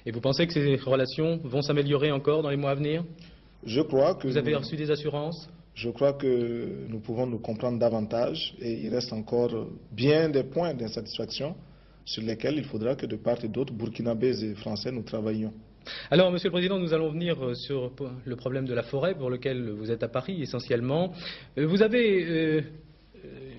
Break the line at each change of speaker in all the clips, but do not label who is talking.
Et vous pensez que ces relations vont s'améliorer encore dans les mois à venir?
Je crois que
Vous avez reçu des assurances?
Je crois que nous pouvons nous comprendre davantage et il reste encore bien des points d'insatisfaction sur lesquels il faudra que de part et d'autre, burkinabés et français, nous travaillions.
Alors, Monsieur le Président, nous allons venir sur le problème de la forêt pour lequel vous êtes à Paris essentiellement. Vous avez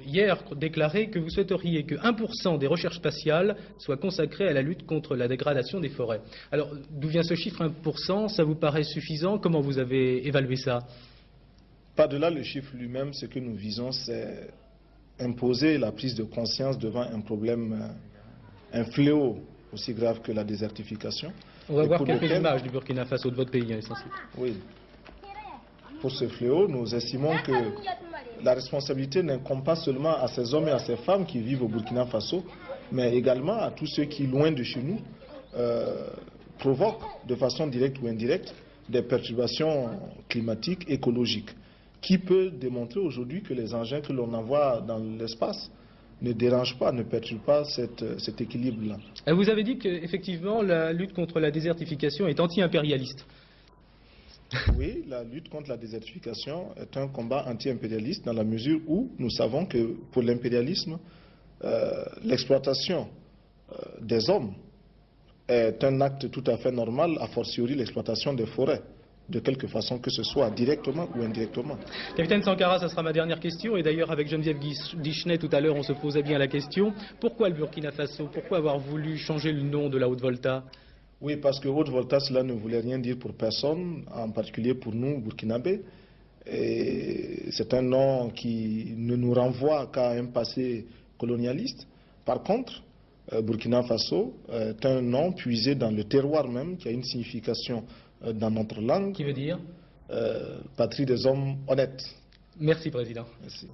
hier déclaré que vous souhaiteriez que 1% des recherches spatiales soit consacré à la lutte contre la dégradation des forêts. Alors, d'où vient ce chiffre 1%? Ça vous paraît suffisant? Comment vous avez évalué ça?
Par-delà le chiffre lui-même, ce que nous visons, c'est imposer la prise de conscience devant un problème, un fléau aussi grave que la désertification.
On va voir quelques images du Burkina Faso, de votre pays, essentiellement.
Oui. Pour ce fléau, nous estimons que la responsabilité n'incombe pas seulement à ces hommes et à ces femmes qui vivent au Burkina Faso, mais également à tous ceux qui, loin de chez nous, provoquent de façon directe ou indirecte des perturbations climatiques, écologiques. Qui peut démontrer aujourd'hui que les engins que l'on envoie dans l'espace ne dérangent pas, ne perturbent pas cet équilibre-là?
Vous avez dit qu'effectivement la lutte contre la désertification est anti-impérialiste.
Oui, la lutte contre la désertification est un combat anti-impérialiste dans la mesure où nous savons que pour l'impérialisme, l'exploitation des hommes est un acte tout à fait normal, a fortiori l'exploitation des forêts, de quelque façon que ce soit, directement ou indirectement.
Capitaine Sankara, ça sera ma dernière question. Et d'ailleurs, avec Geneviève Guichenet, tout à l'heure, on se posait bien la question. Pourquoi le Burkina Faso? Pourquoi avoir voulu changer le nom de la Haute-Volta?
Oui, parce que Haute-Volta, cela ne voulait rien dire pour personne, en particulier pour nous, burkinabés. Et c'est un nom qui ne nous renvoie qu'à un passé colonialiste. Par contre, Burkina Faso est un nom puisé dans le terroir même, qui a une signification dans notre langue.
Qui veut dire
patrie des hommes honnêtes.
Merci, Président.
Merci.